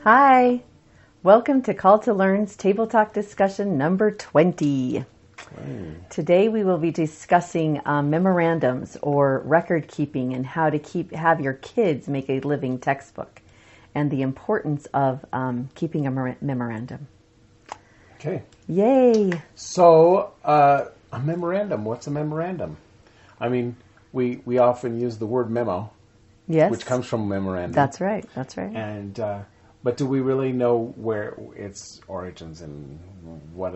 Hi, welcome to Call to Learn's Table Talk discussion number 20. Today we will be discussing memorandums or record keeping and how to have your kids make a living textbook and the importance of keeping a memorandum. Okay. Yay! So, a memorandum. What's a memorandum? I mean, we often use the word memo, Yes. which comes from memorandum. That's right. And but do we really know where its origins and what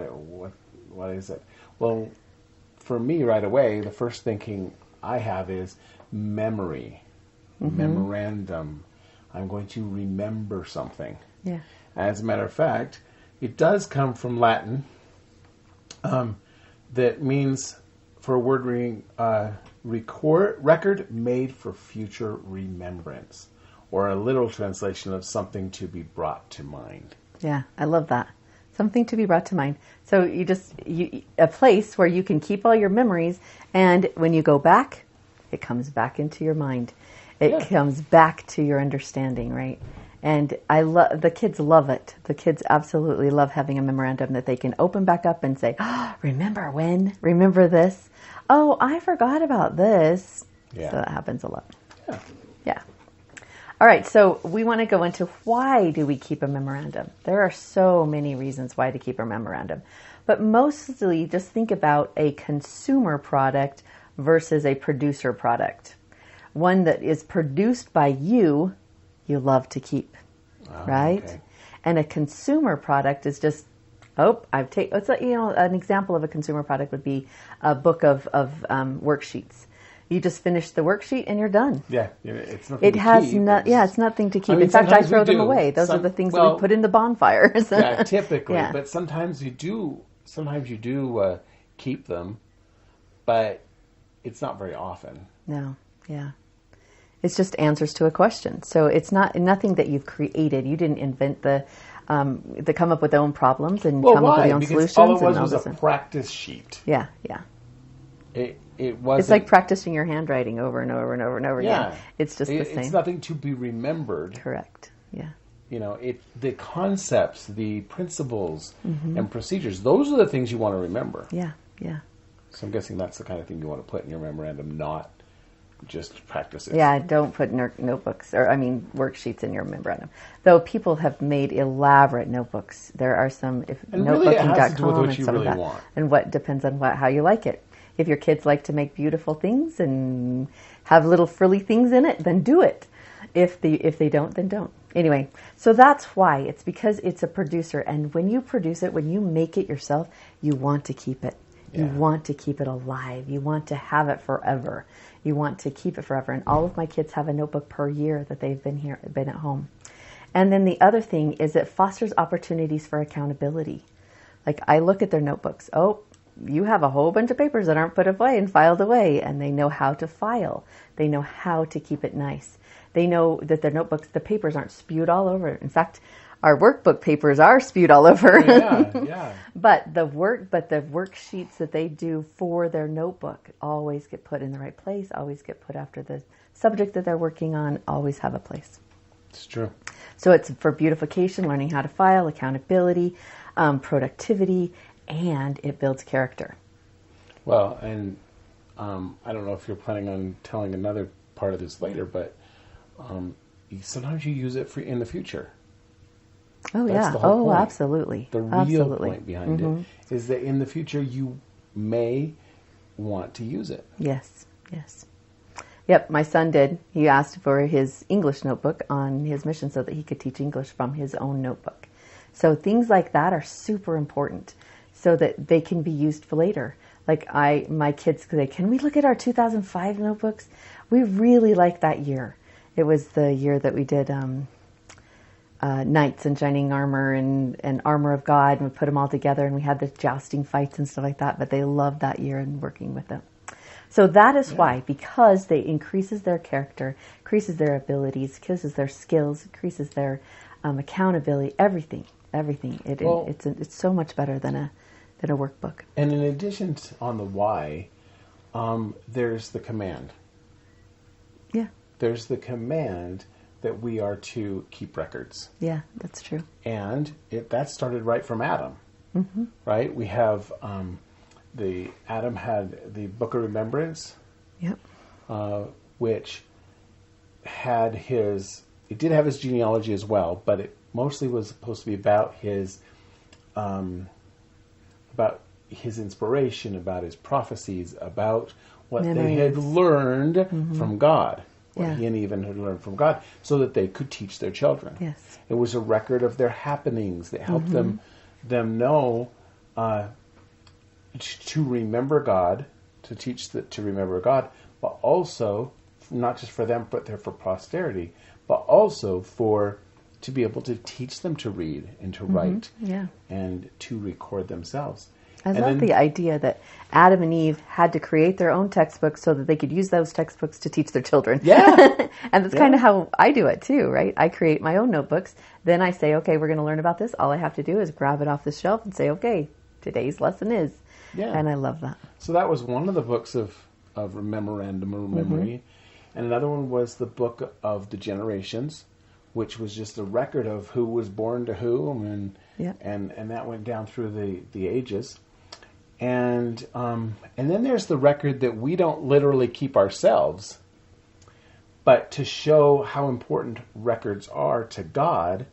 is it? Well, for me, right away, the first thinking I have is memory, memorandum. I'm going to remember something. Yeah. As a matter of fact, it does come from Latin. That means for a word record made for future remembrance, or a literal translation of something to be brought to mind. Yeah, I love that. Something to be brought to mind. So a place where you can keep all your memories, and when you go back, it comes back into your mind. It comes back to your understanding, right? And the kids love it. The kids absolutely love having a memorandum that they can open back up and say, oh, remember when? Remember this? Oh, I forgot about this. Yeah. So that happens a lot. Yeah. All right, so we want to go into why do we keep a memorandum? There are so many reasons why to keep a memorandum. But mostly just think about a consumer product versus a producer product. One that is produced by you love to keep, right? Okay. And a consumer product is just, an example of a consumer product would be a book of worksheets. You just finish the worksheet and you're done. Yeah, it's nothing to keep. It's nothing to keep. I mean, in fact, I throw them do. away. Those are the things that we put in the bonfires. Yeah, typically. Yeah. But sometimes you do keep them, but it's not very often. No, yeah. It's just answers to a question. So it's nothing that you've created. You didn't invent the come up with their own problems and come up with your own because solutions. all it was a practice sheet. Yeah. It was. It's like practicing your handwriting over and over and over and over again. It's just the same. It's nothing to be remembered. Correct. Yeah. The concepts, the principles, and procedures. Those are the things you want to remember. Yeah. So I'm guessing that's the kind of thing you want to put in your memorandum, not just practices. Yeah, don't put notebooks, worksheets in your memorandum. Though people have made elaborate notebooks. There are some, notebooking.com and some of that. Want. And what depends on how you like it. If your kids like to make beautiful things and have little frilly things in it, then do it. If they don't, then don't. Anyway, so that's why. It's because it's a producer. And when you produce it, when you make it yourself, you want to keep it. Yeah. You want to keep it alive. You want to have it forever. You want to keep it forever. And all of my kids have a notebook per year that they've been at home. And then the other thing is it fosters opportunities for accountability. Like I look at their notebooks. Oh, you have a whole bunch of papers that aren't put away and filed away, and they know how to file. They know how to keep it nice. They know that their notebooks, the papers aren't spewed all over. In fact, our workbook papers are spewed all over. Yeah. But the worksheets that they do for their notebook always get put in the right place, always get put after the subject that they're working on, always have a place. It's true. So it's for beautification, learning how to file, accountability, productivity, and it builds character. Well, and I don't know if you're planning on telling another part of this later, but sometimes you use it in the future. Oh, That's the whole point. Absolutely. The real point behind it is that in the future you may want to use it. Yes. Yep, my son did. He asked for his English notebook on his mission so that he could teach English from his own notebook. So things like that are super important so that they can be used for later. Like my kids say, can we look at our 2005 notebooks? We really like that year. It was the year that we did knights in shining armor and armor of God, and we put them all together, and we had the jousting fights and stuff like that. But they loved that year and working with them. So that is why, because they increases their character, increases their abilities, increases their skills, increases their accountability, everything. It's so much better than a workbook. And in addition on the why, there's the command. Yeah. There's the command that we are to keep records. Yeah, that's true. And that started right from Adam, right? We have Adam had the Book of Remembrance, Yep. which had it did have his genealogy as well, but it mostly was supposed to be about his inspiration, about his prophecies, about what they had learned from God. What he and Eve had learned from God, so that they could teach their children. Yes. It was a record of their happenings that helped them know to remember God, to teach to remember God, but also not just for them, but for posterity, but also to be able to teach them to read and to write, and to record themselves. I love the idea that Adam and Eve had to create their own textbooks so that they could use those textbooks to teach their children. Yeah. And that's kind of how I do it too, right? I create my own notebooks. Then I say, okay, we're going to learn about this. All I have to do is grab it off the shelf and say, okay, today's lesson is. Yeah. And I love that. So that was one of the books of Memorandum or Memory. And another one was the Book of the Generations, which was just a record of who was born to whom, and that went down through the ages. And then there's the record that we don't literally keep ourselves, but to show how important records are to God,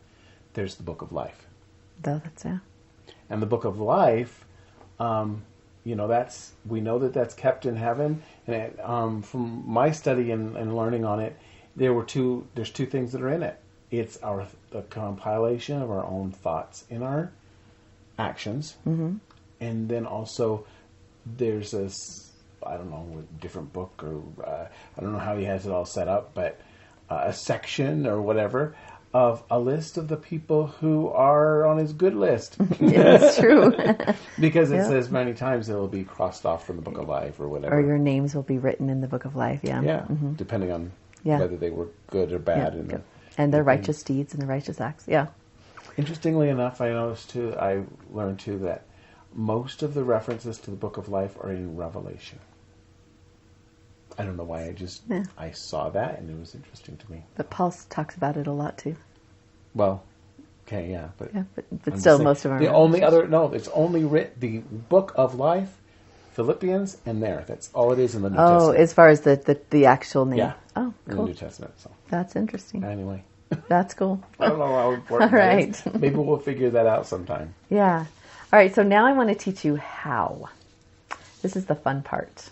there's the Book of Life. That's it. And the Book of Life, we know that's kept in heaven. And from my study and learning on it, there's two things that are in it. It's the compilation of our own thoughts and our actions. And then also there's I don't know, a different book, or I don't know how he has it all set up, but a section or whatever of a list of the people who are on his good list. It's true. Because it says many times it'll be crossed off from the Book of Life or whatever. Or your names will be written in the Book of Life, Yeah, depending on whether they were good or bad. And their righteous deeds and the righteous acts, Interestingly enough, I learned too that most of the references to the Book of Life are in Revelation. I don't know why, I saw that and it was interesting to me. But Paul talks about it a lot too. Well, okay, yeah, but still, most of them. It's only the Book of Life, Philippians, and there. That's all it is in the New Testament. Oh, as far as the actual name. Yeah. Oh, cool. In the New Testament. So that's interesting. Anyway, that's cool. I don't know how important all that right. is. Maybe we'll figure that out sometime. Yeah. All right. So now I want to teach you how. This is the fun part.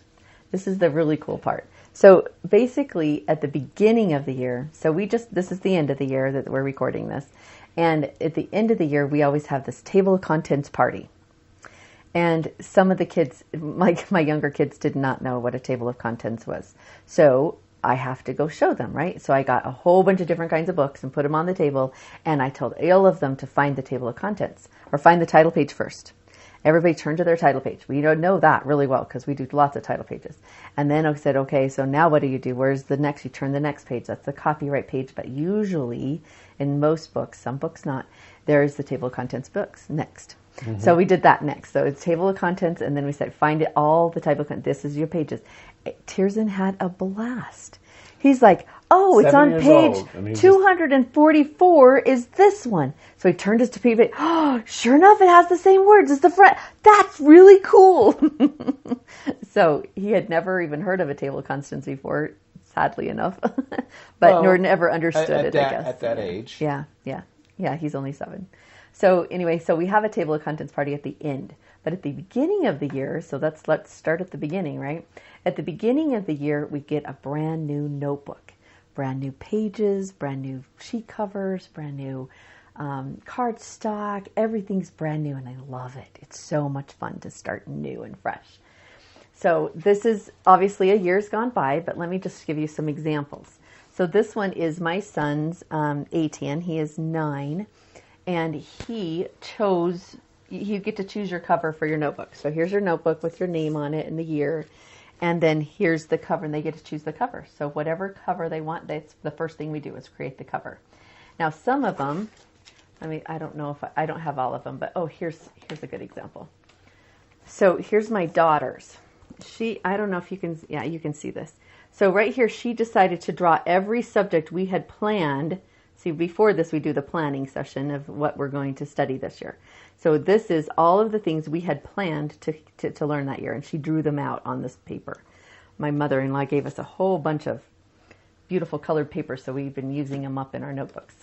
This is the really cool part. So basically, at the beginning of the year, this is the end of the year that we're recording this. And at the end of the year, we always have this table of contents party. And some of the kids, my younger kids, did not know what a table of contents was. So I have to go show them, right? So I got a whole bunch of different kinds of books and put them on the table. And I told all of them to find the table of contents, or find the title page first. Everybody turned to their title page. We don't know that really well because we do lots of title pages. And then I said, okay, so now what do you do? Where's the next? You turn the next page. That's the copyright page. But usually in most books, some books not, there's the table of contents books next. So we did that next. So it's table of contents. And then we said, find it all the table of contents. This is your pages. Tirsan had a blast. He's like, oh, it's on page 244 is this one. So he turned his page. Oh, sure enough, it has the same words as the front. That's really cool. So he had never even heard of a table of contents before, sadly enough, nor never understood it, I guess. At that age. Yeah, he's only 7. So anyway, so we have a table of contents party at the end. But at the beginning of the year, so let's start at the beginning, right? At the beginning of the year, we get a brand new notebook, brand new pages, brand new sheet covers, brand new cardstock. Everything's brand new, and I love it. It's so much fun to start new and fresh. So this is obviously a year's gone by, but let me just give you some examples. So this one is my son's Atian. He is 9, and he chose. You get to choose your cover for your notebook. So here's your notebook with your name on it and the year. And then here's the cover, and they get to choose the cover. So whatever cover they want, that's the first thing we do is create the cover. Now, some of them, I don't know if I don't have all of them, but here's a good example. So here's my daughter's. I don't know if you can, you can see this. So right here, she decided to draw every subject we had planned. See, before this, we do the planning session of what we're going to study this year. So this is all of the things we had planned to learn that year, and she drew them out on this paper. My mother-in-law gave us a whole bunch of beautiful colored paper, so we've been using them up in our notebooks.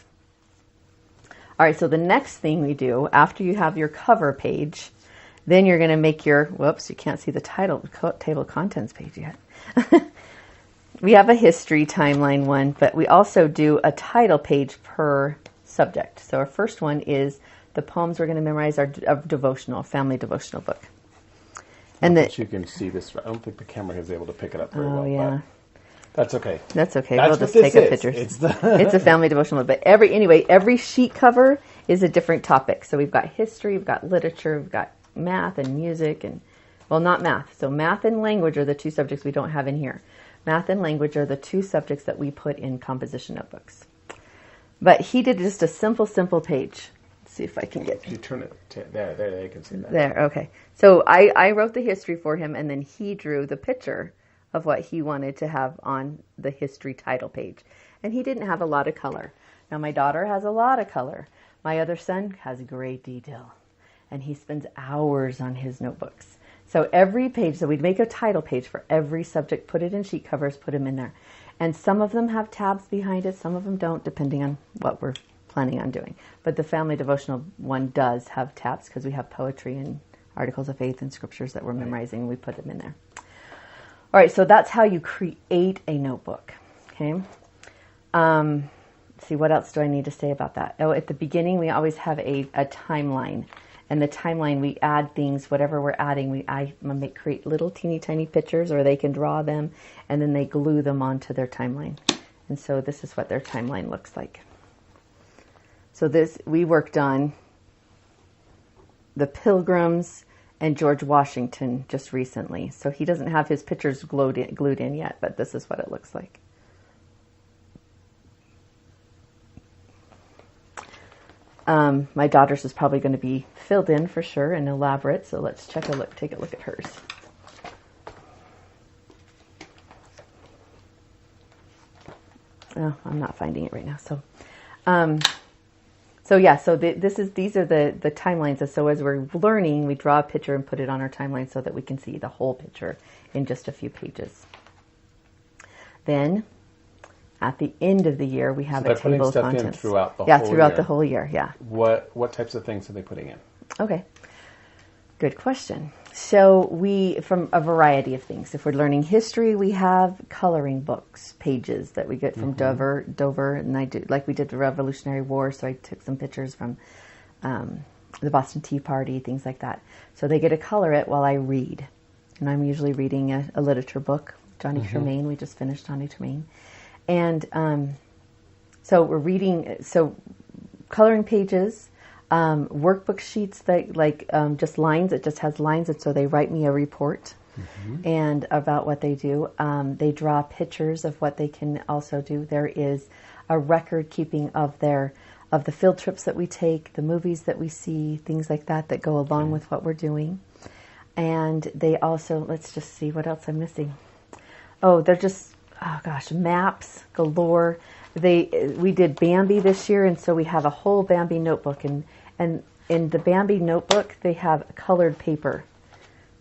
All right, so the next thing we do, after you have your cover page, then you're going to make your, whoops, you can't see the table of contents page yet. We have a history timeline one, but we also do a title page per subject. So our first one is the poems we're going to memorize, our devotional, family devotional book. And that you can see this. I don't think the camera is able to pick it up very well. Yeah. But that's okay. That's okay. We'll just take a picture. It's a family devotional book. But every sheet cover is a different topic. So we've got history, we've got literature, we've got math and music, and well, not math. So math and language are the two subjects we don't have in here. Math and language are the two subjects that we put in composition notebooks. But he did just a simple page. Let's see if I can get... You turn it there, you can see that. There, okay. So I wrote the history for him, and then he drew the picture of what he wanted to have on the history title page. And he didn't have a lot of color. Now, my daughter has a lot of color. My other son has great detail. And he spends hours on his notebooks. So every page, so we'd make a title page for every subject, put it in sheet covers, put them in there. And some of them have tabs behind it, some of them don't, depending on what we're planning on doing. But the family devotional one does have tabs because we have poetry and articles of faith and scriptures that we're memorizing, and we put them in there. All right, so that's how you create a notebook. Okay. See, what else do I need to say about that? Oh, at the beginning, we always have a timeline. And the timeline, we add things, whatever we're adding, I create little teeny tiny pictures, or they can draw them, and then they glue them onto their timeline. And so this is what their timeline looks like. So we worked on the Pilgrims and George Washington just recently. So he doesn't have his pictures glued in yet, but this is what it looks like. My daughter's is probably going to be filled in for sure and elaborate. So let's take a look at hers. Oh, I'm not finding it right now. So these are the timelines. So as we're learning, we draw a picture and put it on our timeline so that we can see the whole picture in just a few pages. Then, at the end of the year, we have a table of contents. Throughout the whole year. Throughout the whole year, yeah. What types of things are they putting in? Okay. Good question. So from a variety of things. If we're learning history, we have coloring books, pages that we get from Dover, and I do, like we did the Revolutionary War, so I took some pictures from the Boston Tea Party, things like that. So they get to color it while I read. And I'm usually reading a literature book, Johnny Tremain. We just finished Johnny Tremain. And so we're reading, coloring pages, workbook sheets that just lines. It just has lines, and so they write me a report and about what they do. They draw pictures of what they can also do. There is a record keeping of the field trips that we take, the movies that we see, things like that go along with what we're doing. And they also, let's just see what else I'm missing. Oh, they're just, maps galore. We did Bambi this year, and so we have a whole Bambi notebook, and in the Bambi notebook they have colored paper.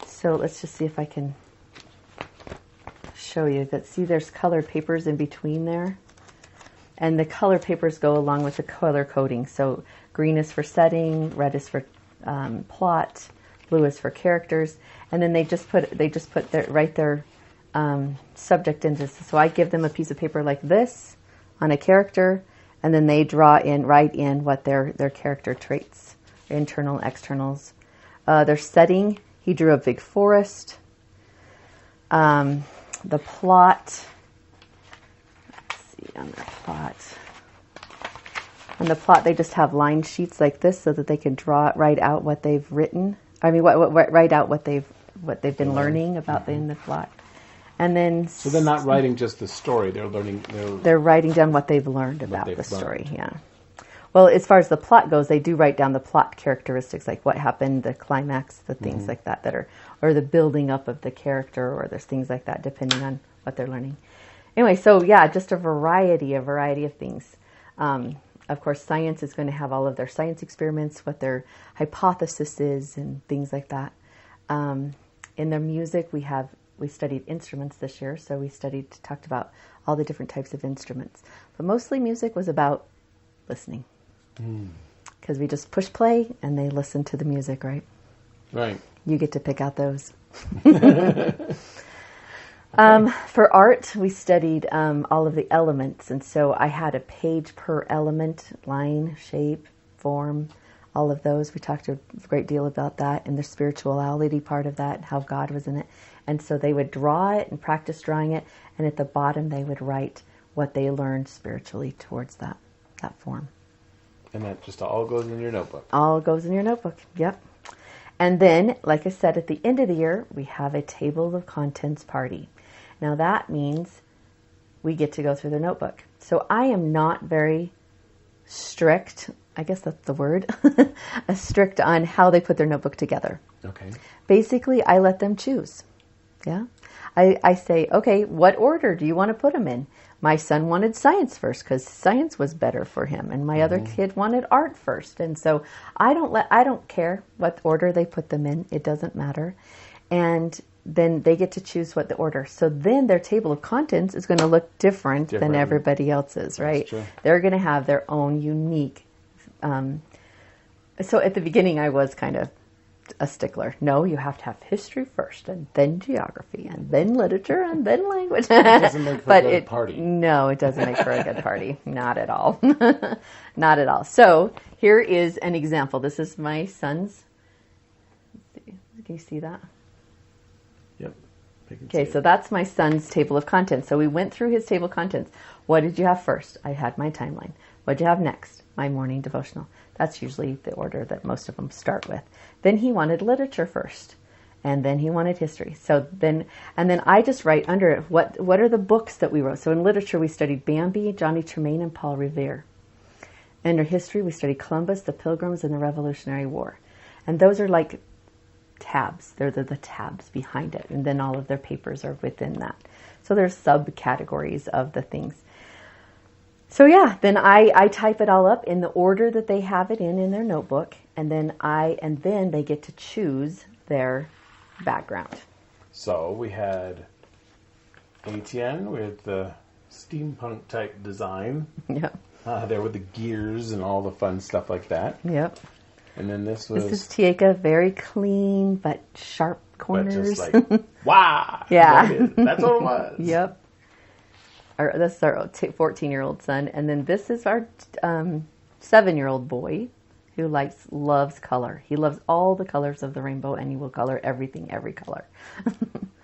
So let's just see if I can show you that. See, there's colored papers in between there, and the color papers go along with the color coding. So green is for setting, red is for plot, blue is for characters, and then they just put their subject into this. So I give them a piece of paper like this on a character, and then they write in what their character traits, internal, externals. Their setting, he drew a big forest. The plot, let's see on the plot. On the plot, they just have line sheets like this so that they can write out what they've written. Write out what they've been learning about in the plot. And then, so they're not writing just the story; they're learning. They're writing down what they've learned about the story. Yeah. Well, as far as the plot goes, they do write down the plot characteristics, like what happened, the climax, the things like that or the building up of the character, or there's things like that, depending on what they're learning. Anyway, so yeah, just a variety of things. Of course, science is going to have all of their science experiments, what their hypothesis is, and things like that. In their music, we studied instruments this year, so we talked about all the different types of instruments. But mostly music was about listening. Because we just push play and they listen to the music, right? Right. You get to pick out those. For art, we studied all of the elements. And so I had a page per element, line, shape, form, all of those. We talked a great deal about that and the spirituality part of that, how God was in it. And so they would draw it and practice drawing it. And at the bottom, they would write what they learned spiritually towards that form. And that just all goes in your notebook. All goes in your notebook, yep. And then, like I said, at the end of the year, we have a table of contents party. Now that means we get to go through their notebook. So I am not very strict, I guess that's the word, strict on how they put their notebook together. Okay. Basically, I let them choose. Yeah. I say, okay, what order do you want to put them in? My son wanted science first because science was better for him, and my other kid wanted art first. And so I don't care what order they put them in. It doesn't matter. And then they get to choose what the order. So then their table of contents is going to look different than everybody else's, right? That's true. They're going to have their own unique. So at the beginning, I was kind of a stickler. No, you have to have history first, and then geography, and then literature, and then language. It doesn't make for a good party. No, it doesn't make for a good party. Not at all. Not at all. So here is an example. This is my son's. Can you see that? Yep. Okay, so that's my son's table of contents. So we went through his table of contents. What did you have first? I had my timeline. What did you have next? My morning devotional. That's usually the order that most of them start with. Then he wanted literature first, and then he wanted history. And then I just write under it, what are the books that we wrote? So in literature, we studied Bambi, Johnny Tremaine, and Paul Revere. Under history, we studied Columbus, the Pilgrims, and the Revolutionary War. And those are like tabs. They're the tabs behind it, and then all of their papers are within that. So there's subcategories of the things. So yeah, then I type it all up in the order that they have it in their notebook, and then they get to choose their background. So we had Etienne with the steampunk type design. Yep. There with the gears and all the fun stuff like that. Yep. And then this is Tieka, very clean but sharp corners. But just like, wow. Yeah. That's what it was. Yep. This is our 14-year-old son. And then this is our 7-year-old boy who loves color. He loves all the colors of the rainbow, and he will color everything, every color.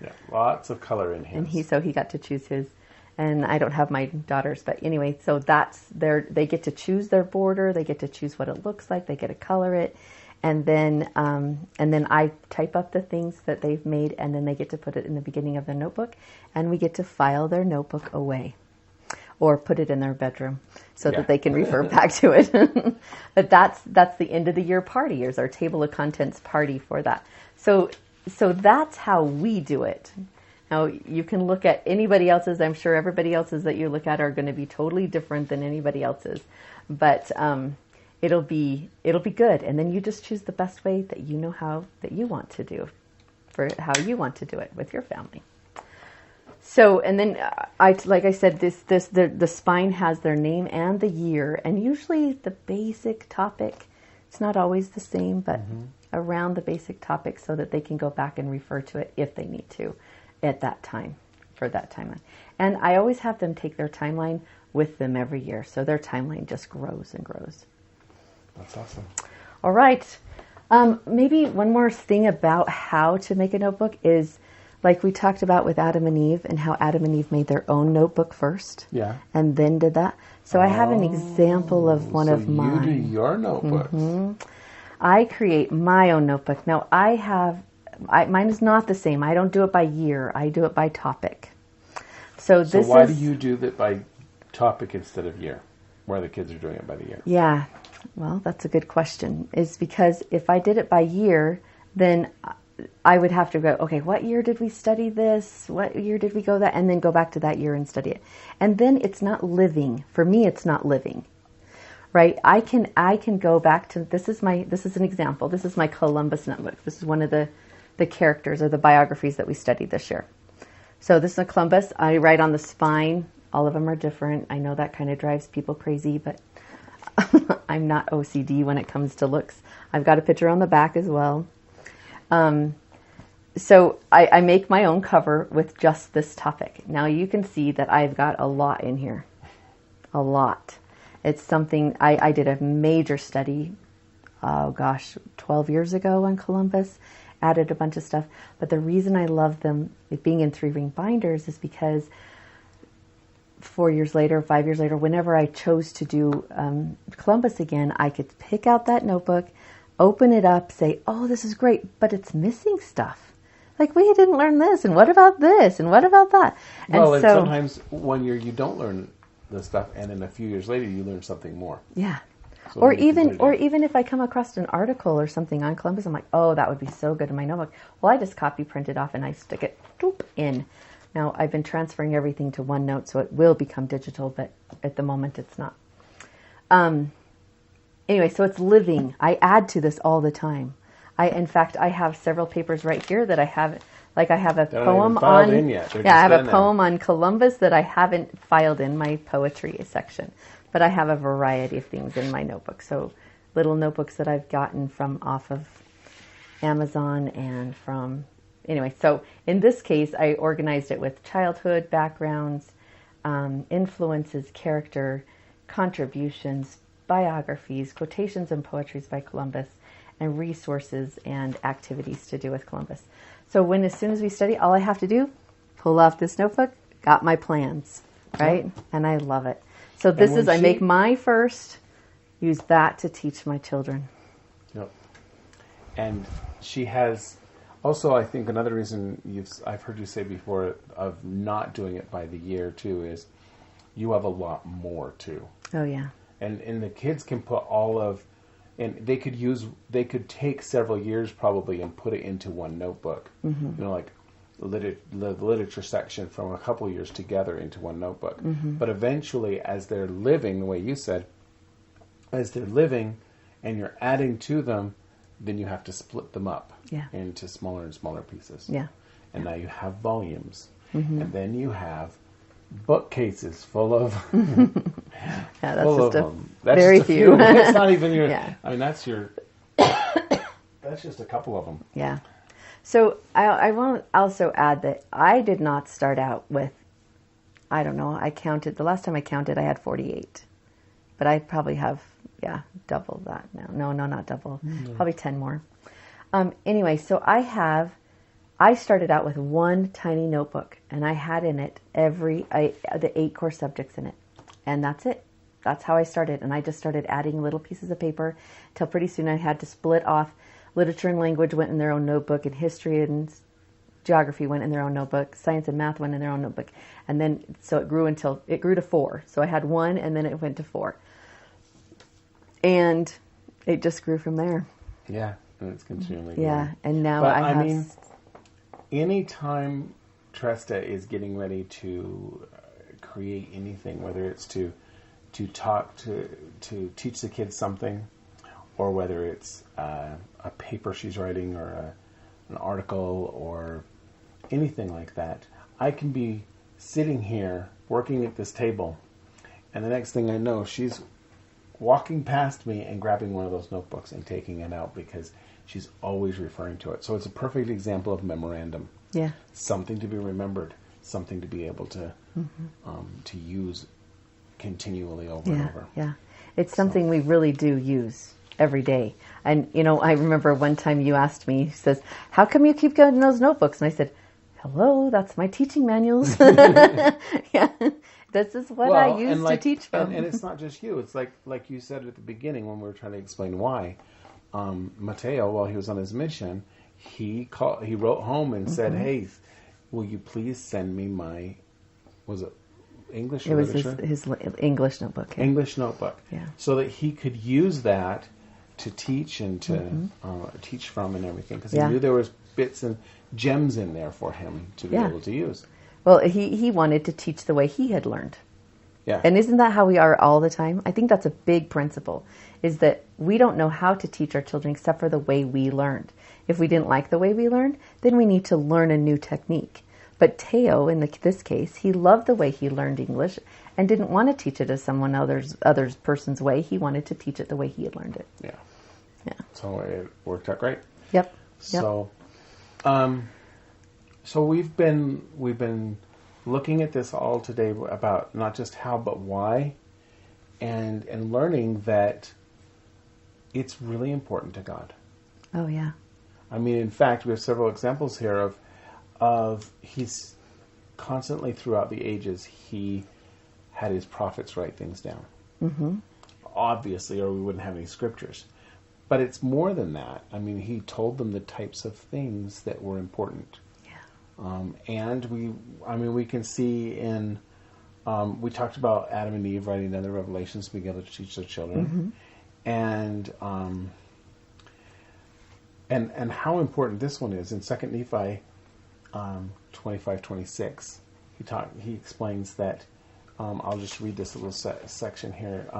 Yeah, lots of color in his. And he got to choose his. And I don't have my daughters, but anyway, so they get to choose their border. They get to choose what it looks like. They get to color it. And then I type up the things that they've made, and then they get to put it in the beginning of their notebook, and we get to file their notebook away or put it in their bedroom so that they can refer back to it. But that's the end of the year party. Here's our table of contents party for that. So that's how we do it. Now, you can look at anybody else's. I'm sure everybody else's that you look at are going to be totally different than anybody else's. But it'll be good. And then you just choose the best way that you know how that you want to do, for how you want to do it with your family. So, and then like I said, the spine has their name and the year, and usually the basic topic. It's not always the same, but around the basic topic, so that they can go back and refer to it if they need to at that time, for that timeline. And I always have them take their timeline with them every year, so their timeline just grows and grows. That's awesome. All right. Maybe one more thing about how to make a notebook is, like we talked about with Adam and Eve, and how Adam and Eve made their own notebook first. Yeah. And then did that. So I have an example of one of mine. You do your notebooks. Mm-hmm. I create my own notebook. Now mine is not the same. I don't do it by year. I do it by topic. So why do you do that by topic instead of year? Where the kids are doing it by the year? Yeah. Well, that's a good question. Is because if I did it by year, then I would have to go, okay, what year did we study this? What year did we go that? And then go back to that year and study it. And then it's not living. For me, it's not living. Right? I can go back to, this is an example. This is my Columbus notebook. This is one of the characters or the biographies that we studied this year. So this is a Columbus. I write on the spine. All of them are different. I know that kind of drives people crazy, but I'm not OCD when it comes to looks. I've got a picture on the back as well. So I make my own cover with just this topic. Now you can see that I've got a lot in here. A lot. It's something, I did a major study, 12 years ago on Columbus, added a bunch of stuff. But the reason I love them, it being in 3-ring binders, is because 4 years later, 5 years later, whenever I chose to do Columbus again, I could pick out that notebook, open it up, say, oh, this is great, but it's missing stuff. Like, we didn't learn this, and what about this, and what about that? And sometimes 1 year you don't learn the stuff, and then a few years later you learn something more. Yeah. So or even if I come across an article or something on Columbus, I'm like, oh, that would be so good in my notebook. Well, I just copy, print it off, and I stick it in. Now, I've been transferring everything to OneNote, so it will become digital, but at the moment it's not. Anyway, so it's living. I add to this all the time. In fact, I have several papers right here that I have. Like I have a poem on. I have a poem on Columbus that I haven't filed in my poetry section, but I have a variety of things in my notebook. So little notebooks that I've gotten from off of Amazon and from. Anyway, so in this case, I organized it with childhood backgrounds, influences, character, contributions, biographies, quotations and poetries by Columbus, and resources and activities to do with Columbus. So as soon as we study, all I have to do, pull off this notebook, got my plans, right? Yep. And I love it. So I make my first, use that to teach my children. Yep. And she has, also I think another reason I've heard you say before of not doing it by the year too is you have a lot more too. Oh yeah. And the kids can put and they could take several years probably and put it into one notebook. Mm-hmm. Like the literature section from a couple years together into one notebook. Mm-hmm. But eventually, as they're living, the way you said, as they're living and you're adding to them, then you have to split them up into smaller and smaller pieces. Yeah. And now you have volumes. Mm-hmm. And then you have bookcases full of that's just very few. It's not even your. Yeah. I mean, that's just a couple of them. Yeah. So I want to also add that I did not start out with. I don't know. I counted the last time I counted. I had 48, but I probably have double that now. No, not double. Mm-hmm. Probably 10 more. Anyway, so I started out with one tiny notebook, and I had in it the 8 core subjects in it, and that's it. That's how I started, and I just started adding little pieces of paper till pretty soon I had to split off. Literature and language went in their own notebook, and history and geography went in their own notebook. Science and math went in their own notebook, and then so it grew to 4. So I had 1, and then it went to 4, and it just grew from there. Yeah, and it's continually. Yeah, and now I have. Anytime Tresta is getting ready to create anything, whether it's to talk to teach the kids something, or whether it's a paper she's writing or an article or anything like that, I can be sitting here working at this table, and the next thing I know, she's walking past me and grabbing one of those notebooks and taking it out because she's always referring to it. So it's a perfect example of memorandum. Yeah. Something to be remembered, something to be able to to use continually over and over. Yeah. It's something we really do use every day. And, I remember one time you asked me, he says, how come you keep getting those notebooks? And I said, hello, that's my teaching manuals. Yeah. This is what I use to teach from. And it's not just you. It's like you said at the beginning when we were trying to explain why. Mateo, while he was on his mission, he wrote home and said, hey, will you please send me my, was it English or literature? It was his English notebook. Yeah. English notebook. Yeah. So that he could use that to teach and to teach from and everything. Because he knew there was bits and gems in there for him to be able to use. Well, he wanted to teach the way he had learned. Yeah. And isn't that how we are all the time? I think that's a big principle, is that we don't know how to teach our children except for the way we learned. If we didn't like the way we learned, then we need to learn a new technique. But Teo, in this case, he loved the way he learned English and didn't want to teach it as someone other person's way. He wanted to teach it the way he had learned it. Yeah. Yeah. So it worked out great. Yep. So, so we've been looking at this all today about not just how but why, and learning that it's really important to God. Oh yeah. I mean, in fact, we have several examples here of he's constantly throughout the ages he had his prophets write things down. Mm-hmm. Obviously, or we wouldn't have any scriptures. But it's more than that. I mean, he told them the types of things that were important. Yeah. And we can see in, we talked about Adam and Eve writing down the revelations to be able to teach their children. Mm-hmm. And how important this one is. In 2 Nephi 25:26, he explains that, I'll just read this little section here,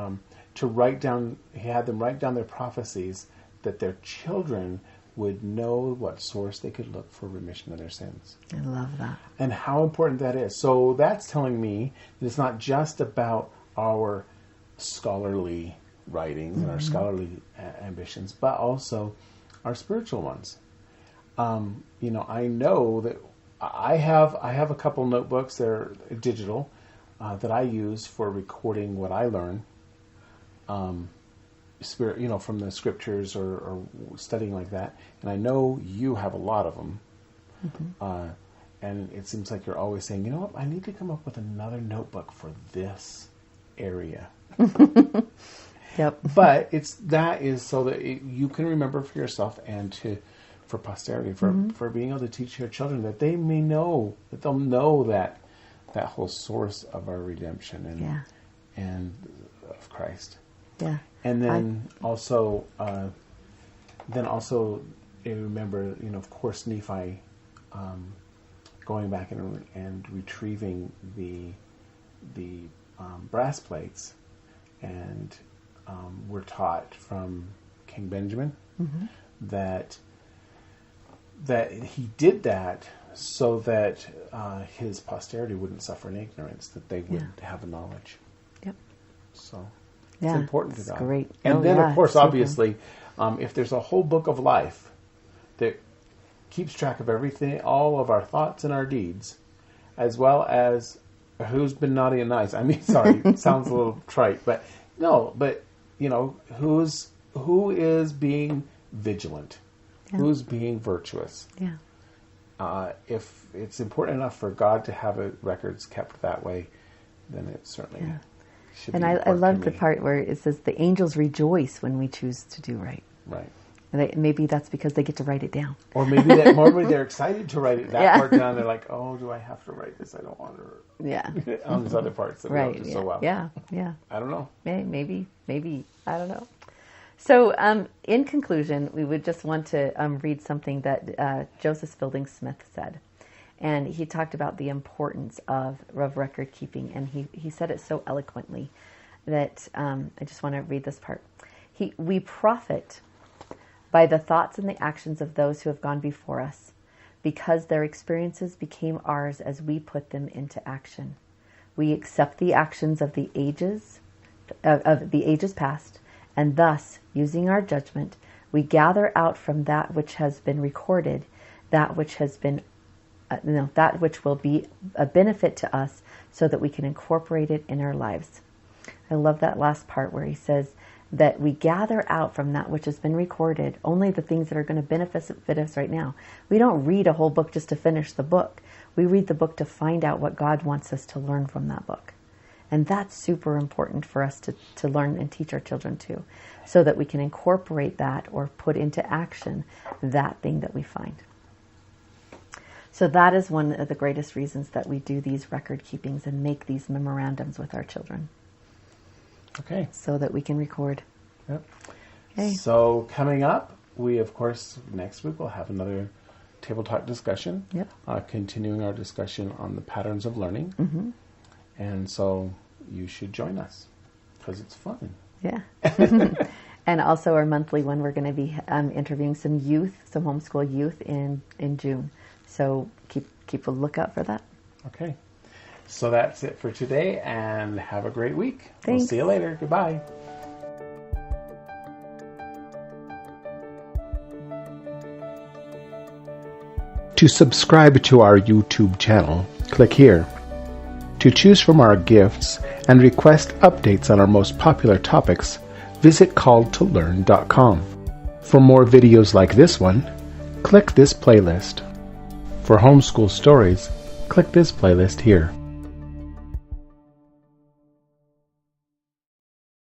he had them write down their prophecies that their children would know what source they could look for remission of their sins. I love that. And how important that is. So that's telling me that it's not just about our scholarly writings and our scholarly ambitions, but also our spiritual ones. I know that I have a couple notebooks, they're digital, that I use for recording what I learn, from the scriptures or studying like that. And I know you have a lot of them. Mm-hmm. And it seems like you're always saying, you know what, I need to come up with another notebook for this area. Yep. But that is so that you can remember for yourself and for posterity, for being able to teach your children, that they may know, that they'll know that whole source of our redemption and of Christ. Yeah. And then also remember, of course, Nephi going back and retrieving the brass plates, and we're taught from King Benjamin that he did that so that his posterity wouldn't suffer in ignorance, that they would have a knowledge. Yep. So it's important to God. Great. And then, of course, obviously, if there's a whole book of life that keeps track of everything, all of our thoughts and our deeds, as well as who's been naughty and nice. I mean, sorry, it sounds a little trite, but no, but who is being vigilant, who's being virtuous. Yeah. If it's important enough for God to have records kept that way, then it certainly should be. And I love the part where it says the angels rejoice when we choose to do right. Right. And maybe that's because they get to write it down. Or maybe they're excited to write that part down. They're like, oh, do I have to write this? I don't want to. Yeah. On these other parts that we don't do so well. Yeah. Yeah. I don't know. Maybe. I don't know. So, in conclusion, we would just want to read something that Joseph Fielding Smith said. And he talked about the importance of record keeping. And he said it so eloquently that I just want to read this part. We profit by the thoughts and the actions of those who have gone before us, because their experiences became ours as we put them into action. We accept the actions of the ages past, and thus, using our judgment, we gather out from that which has been recorded, that which will be a benefit to us, so that we can incorporate it in our lives. I love that last part where he says that we gather out from that which has been recorded only the things that are going to benefit us right now. We don't read a whole book just to finish the book. We read the book to find out what God wants us to learn from that book. And that's super important for us to learn and teach our children too, so that we can incorporate that or put into action that thing that we find. So that is one of the greatest reasons that we do these record keepings and make these memorandums with our children. Okay. So that we can record. Yep. Okay. So coming up, we, of course, next week we'll have another table talk discussion, Yep. continuing our discussion on the patterns of learning. Mm-hmm. And so you should join us because it's fun. Yeah. And also our monthly one, we're going to be interviewing some homeschool youth in June. So keep a lookout for that. Okay. So that's it for today, and have a great week. Thanks. We'll see you later. Goodbye. To subscribe to our YouTube channel, click here. To choose from our gifts and request updates on our most popular topics, visit calledtolearn.com. For more videos like this one, click this playlist. For homeschool stories, click this playlist here.